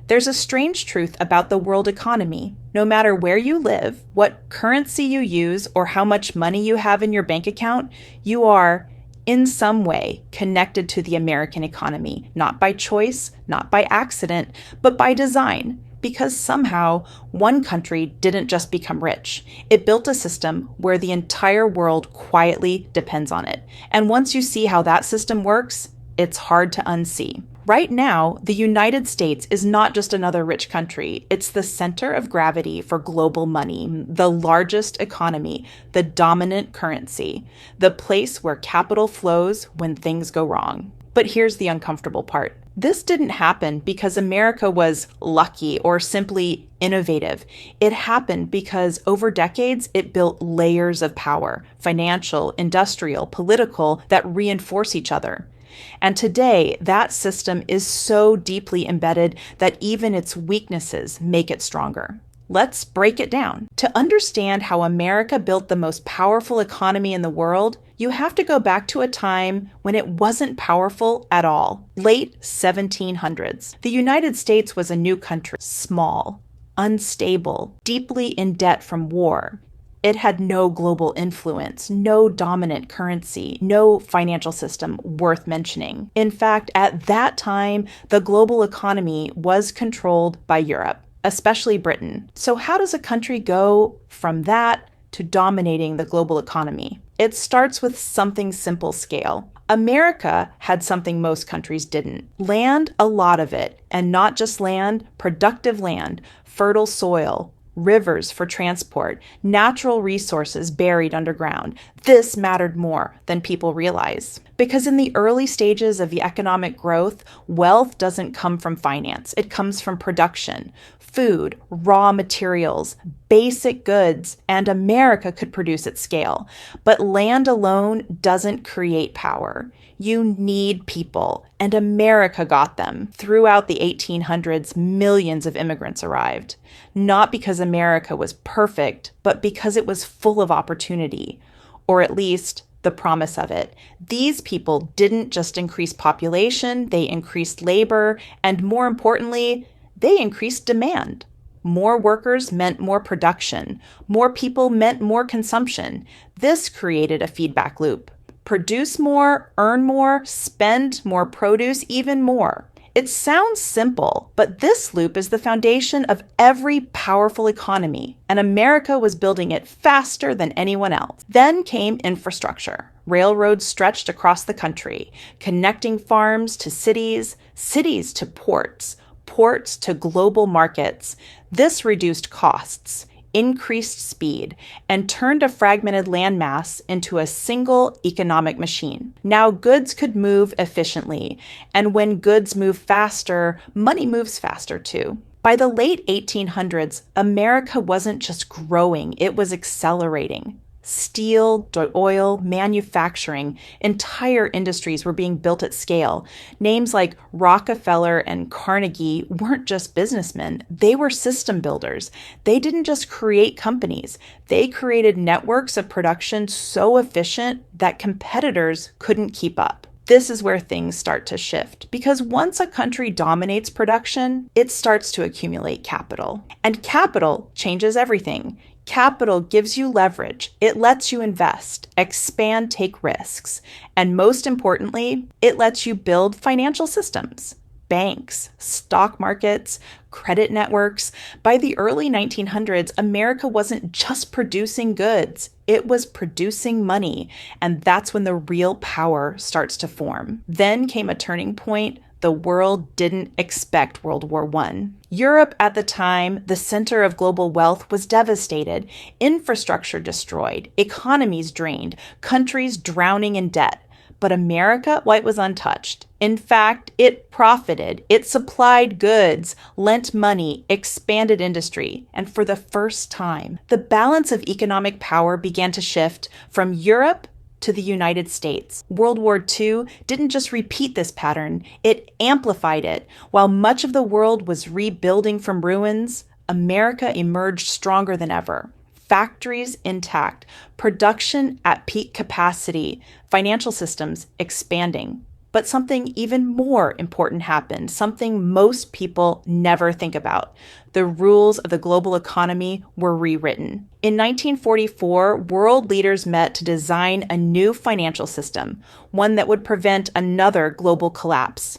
There's a strange truth about the world economy. No matter where you live, what currency you use, or how much money you have in your bank account, you are, in some way, connected to the American economy, not by choice, not by accident, but by design. Because somehow one country didn't just become rich. It built a system where the entire world quietly depends on it. And once you see how that system works, it's hard to unsee. Right now, the United States is not just another rich country. It's the center of gravity for global money, the largest economy, the dominant currency, the place where capital flows when things go wrong. But here's the uncomfortable part. This didn't happen because America was lucky or simply innovative. It happened because over decades, it built layers of power, financial, industrial, political, that reinforce each other. And today, that system is so deeply embedded that even its weaknesses make it stronger. Let's break it down. To understand how America built the most powerful economy in the world, you have to go back to a time when it wasn't powerful at all. Late 1700s. The United States was a new country, small, unstable, deeply in debt from war. It had no global influence, no dominant currency, no financial system worth mentioning. In fact, at that time, the global economy was controlled by Europe, especially Britain. So how does a country go from that to dominating the global economy? It starts with something simple: scale. America had something most countries didn't. Land, a lot of it, and not just land, productive land, fertile soil, rivers for transport, natural resources buried underground. This mattered more than people realize. Because in the early stages of the economic growth, wealth doesn't come from finance. It comes from production, food, raw materials, basic goods, and America could produce at scale. But land alone doesn't create power. You need people, and America got them. Throughout the 1800s, millions of immigrants arrived. Not because America was perfect, but because it was full of opportunity, or at least the promise of it. These people didn't just increase population, they increased labor, and more importantly, they increased demand. More workers meant more production. More people meant more consumption. This created a feedback loop. Produce more, earn more, spend more produce, even more. It sounds simple, but this loop is the foundation of every powerful economy, and America was building it faster than anyone else. Then came infrastructure. Railroads stretched across the country, connecting farms to cities, cities to ports, ports to global markets. This reduced costs, increased speed, and turned a fragmented landmass into a single economic machine. Now goods could move efficiently, and when goods move faster, money moves faster too. By the late 1800s, America wasn't just growing, it was accelerating. Steel, oil, manufacturing, entire industries were being built at scale. Names like Rockefeller and Carnegie weren't just businessmen, they were system builders. They didn't just create companies, they created networks of production so efficient that competitors couldn't keep up. This is where things start to shift, because once a country dominates production, it starts to accumulate capital. And capital changes everything. Capital gives you leverage. It lets you invest, expand, take risks. And most importantly, it lets you build financial systems, banks, stock markets, credit networks. By the early 1900s, America wasn't just producing goods, it was producing money. And that's when the real power starts to form. Then came a turning point. The world didn't expect World War I. Europe at the time, the center of global wealth, was devastated, infrastructure destroyed, economies drained, countries drowning in debt. But America, well, it was untouched. In fact, it profited, it supplied goods, lent money, expanded industry, and for the first time, the balance of economic power began to shift from Europe to the United States. World War II didn't just repeat this pattern, it amplified it. While much of the world was rebuilding from ruins, America emerged stronger than ever. Factories intact, production at peak capacity, financial systems expanding. But something even more important happened, something most people never think about. The rules of the global economy were rewritten. In 1944, world leaders met to design a new financial system, one that would prevent another global collapse.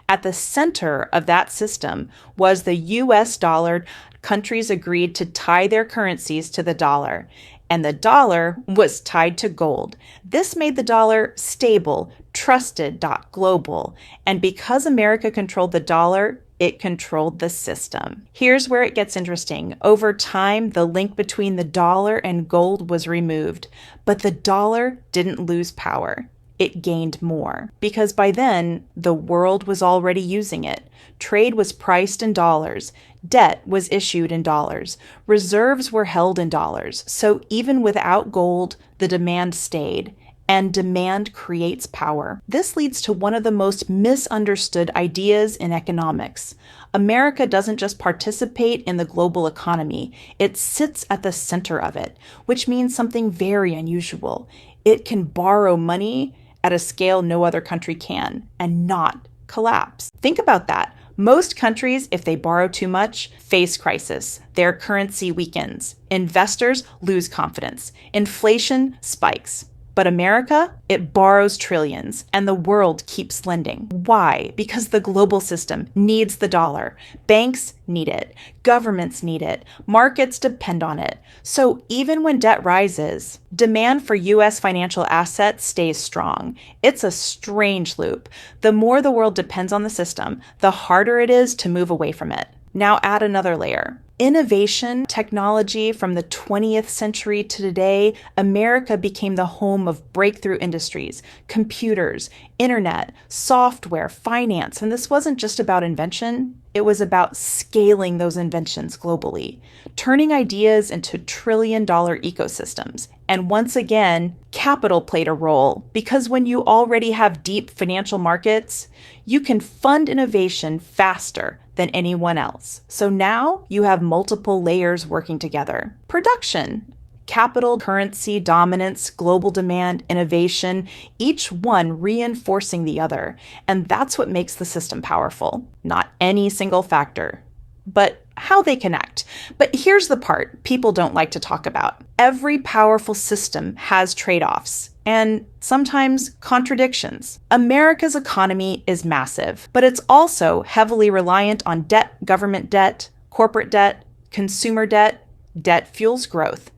At the center of that system was the US dollar. Countries agreed to tie their currencies to the dollar, and the dollar was tied to gold. This made the dollar stable, trusted, global, and because America controlled the dollar, it controlled the system. Here's where it gets interesting. Over time, the link between the dollar and gold was removed, but the dollar didn't lose power. It gained more because by then, the world was already using it. Trade was priced in dollars. Debt was issued in dollars. Reserves were held in dollars. So even without gold, the demand stayed. And demand creates power. This leads to one of the most misunderstood ideas in economics. America doesn't just participate in the global economy, it sits at the center of it, which means something very unusual. It can borrow money at a scale no other country can and not collapse. Think about that. Most countries, if they borrow too much, face crisis. Their currency weakens. Investors lose confidence. Inflation spikes. But America, it borrows trillions, and the world keeps lending. Why? Because the global system needs the dollar. Banks need it. Governments need it. Markets depend on it. So even when debt rises, demand for U.S. financial assets stays strong. It's a strange loop. The more the world depends on the system, the harder it is to move away from it. Now add another layer. Innovation, technology from the 20th century to today, America became the home of breakthrough industries, computers, internet, software, finance. And this wasn't just about invention. It was about scaling those inventions globally, turning ideas into trillion-dollar ecosystems. And once again, capital played a role because when you already have deep financial markets, you can fund innovation faster than anyone else. So now you have multiple layers working together. Production, capital, currency, dominance, global demand, innovation, each one reinforcing the other. And that's what makes the system powerful. Not any single factor, but how they connect. But here's the part people don't like to talk about. Every powerful system has trade-offs and sometimes contradictions. America's economy is massive, but it's also heavily reliant on debt, government debt, corporate debt, consumer debt. Debt fuels growth,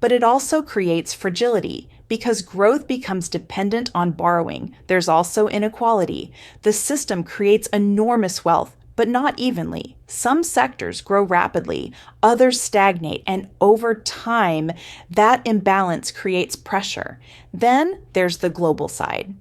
but it also creates fragility because growth becomes dependent on borrowing. There's also inequality. The system creates enormous wealth, but not evenly. Some sectors grow rapidly, others stagnate, and over time, that imbalance creates pressure. Then there's the global side.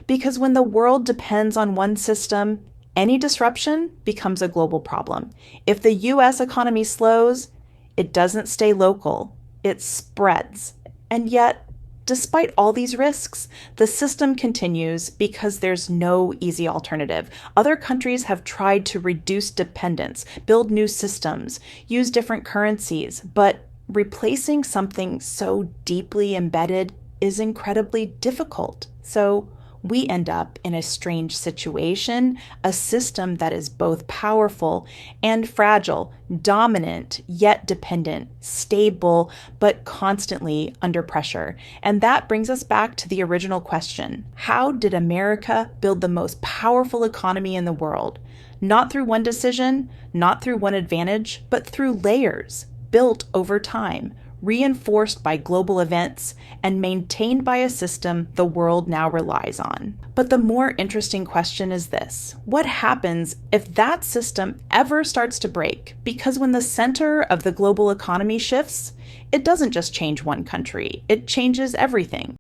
Because when the world depends on one system, any disruption becomes a global problem. If the US economy slows, it doesn't stay local, it spreads. And yet, despite all these risks, the system continues because there's no easy alternative. Other countries have tried to reduce dependence, build new systems, use different currencies, but replacing something so deeply embedded is incredibly difficult. So we end up in a strange situation, a system that is both powerful and fragile, dominant yet dependent, stable but constantly under pressure. And that brings us back to the original question. How did America build the most powerful economy in the world? Not through one decision, not through one advantage, but through layers built over time, reinforced by global events, and maintained by a system the world now relies on. But the more interesting question is this: what happens if that system ever starts to break? Because when the center of the global economy shifts, it doesn't just change one country, it changes everything.